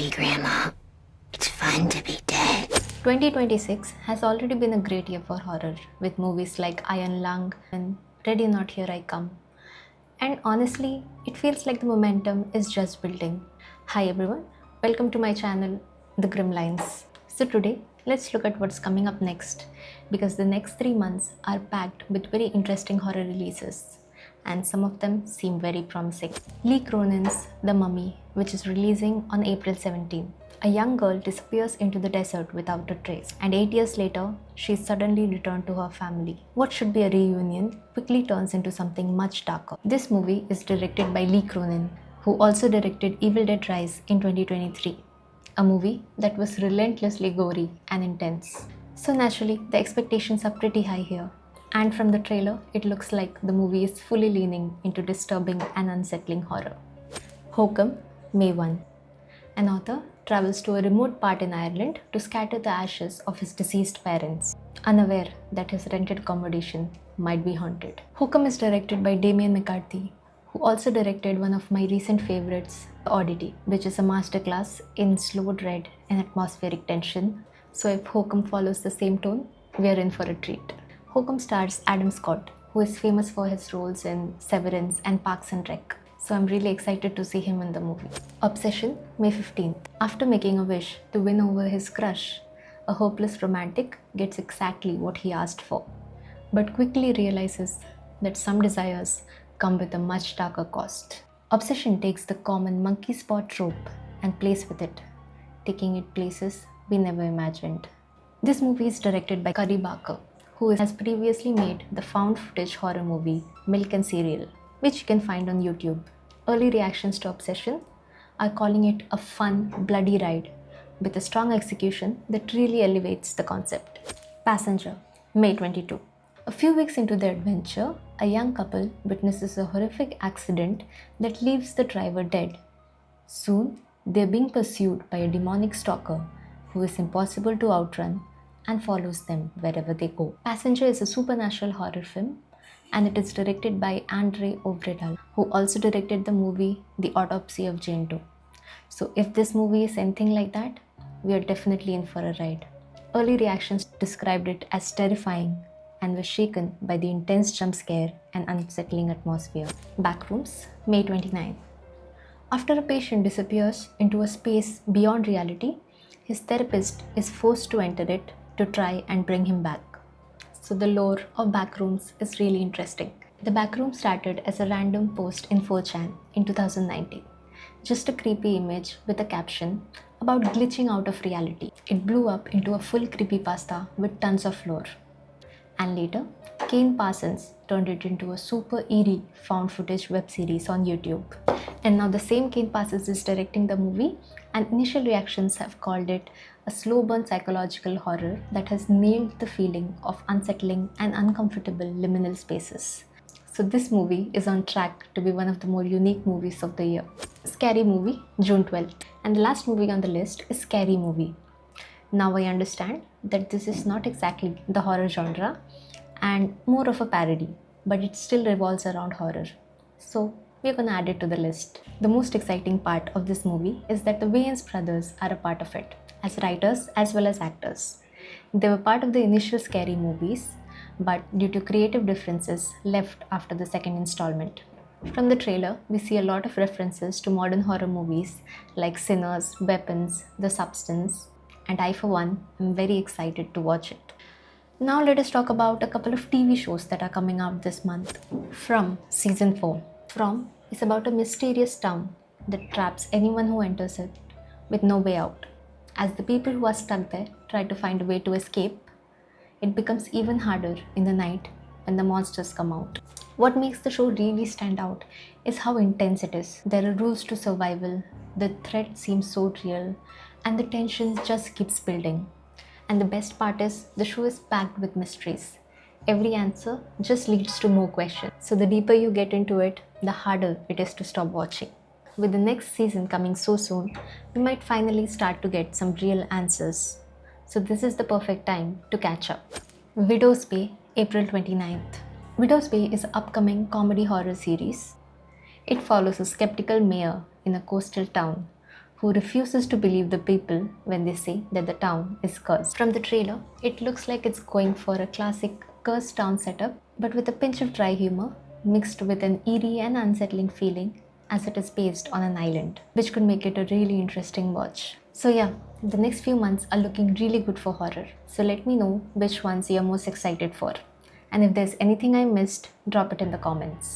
Hey, Grandma. It's fun to be dead. 2026 has already been a great year for horror, with movies like Iron Lung and Ready Not Here I Come. And honestly, it feels like the momentum is just building. Hi everyone, welcome to my channel, The Grim Lines. So today, let's look at what's coming up next, because the next 3 months are packed with very interesting horror releases, and some of them seem very promising. Lee Cronin's The Mummy, which is releasing on April 17. A young girl disappears into the desert without a trace, and 8 years later, she is suddenly returned to her family. What should be a reunion quickly turns into something much darker. This movie is directed by Lee Cronin, who also directed Evil Dead Rise in 2023, a movie that was relentlessly gory and intense. So naturally, the expectations are pretty high here. And from the trailer, it looks like the movie is fully leaning into disturbing and unsettling horror. Hokum, May 1. An author travels to a remote part in Ireland to scatter the ashes of his deceased parents, unaware that his rented accommodation might be haunted. Hokum is directed by Damien McCarthy, who also directed one of my recent favorites, The Oddity, which is a masterclass in slow dread and atmospheric tension. So if Hokum follows the same tone, we are in for a treat. Hokum stars Adam Scott, who is famous for his roles in Severance and Parks and Rec. So I'm really excited to see him in the movie. Obsession, May 15th. After making a wish to win over his crush, a hopeless romantic gets exactly what he asked for, but quickly realizes that some desires come with a much darker cost. Obsession takes the common monkey spot trope and plays with it, taking it places we never imagined. This movie is directed by Curry Barker, who has previously made the found footage horror movie Milk and Cereal, which you can find on YouTube. Early reactions to Obsession are calling it a fun, bloody ride with a strong execution that really elevates the concept. Passenger, May 22. A few weeks into their adventure, a young couple witnesses a horrific accident that leaves the driver dead. Soon, they are being pursued by a demonic stalker who is impossible to outrun and follows them wherever they go. Passenger is a supernatural horror film, and it is directed by Andre Ovredal, who also directed the movie The Autopsy of Jane Doe. So if this movie is anything like that, we are definitely in for a ride. Early reactions described it as terrifying and were shaken by the intense jump scare and unsettling atmosphere. Backrooms, May 29. After a patient disappears into a space beyond reality, his therapist is forced to enter it to try and bring him back. So the lore of Backrooms is really interesting. The Backroom started as a random post in 4chan in 2019. Just a creepy image with a caption about glitching out of reality. It blew up into a full creepypasta with tons of lore. And later, Kane Parsons turned it into a super eerie found footage web series on YouTube. And now the same Kane Parsons is directing the movie, and initial reactions have called it a slow burn psychological horror that has nailed the feeling of unsettling and uncomfortable liminal spaces. So this movie is on track to be one of the more unique movies of the year. Scary Movie, June 12th. And the last movie on the list is Scary Movie. Now I understand that this is not exactly the horror genre and more of a parody, but it still revolves around horror. So we're gonna add it to the list. The most exciting part of this movie is that the Wayans brothers are a part of it, as writers as well as actors. They were part of the initial Scary movies, but due to creative differences, left after the second installment. From the trailer, we see a lot of references to modern horror movies like Sinners, Weapons, The Substance, and I for one am very excited to watch it. Now let us talk about a couple of TV shows that are coming out this month. From Season 4. From is about a mysterious town that traps anyone who enters it with no way out. As the people who are stuck there try to find a way to escape, it becomes even harder in the night when the monsters come out. What makes the show really stand out is how intense it is. There are rules to survival, the threat seems so real, and the tension just keeps building. And the best part is, the show is packed with mysteries. Every answer just leads to more questions. So the deeper you get into it, the harder it is to stop watching. With the next season coming so soon, we might finally start to get some real answers. So this is the perfect time to catch up. Widow's Bay, April 29th. Widow's Bay is an upcoming comedy horror series. It follows a skeptical mayor in a coastal town who refuses to believe the people when they say that the town is cursed. From the trailer, it looks like it's going for a classic cursed town setup, but with a pinch of dry humor mixed with an eerie and unsettling feeling, as it is based on an island, which could make it a really interesting watch. So yeah, the next few months are looking really good for horror. So let me know which ones you're most excited for. And if there's anything I missed, drop it in the comments.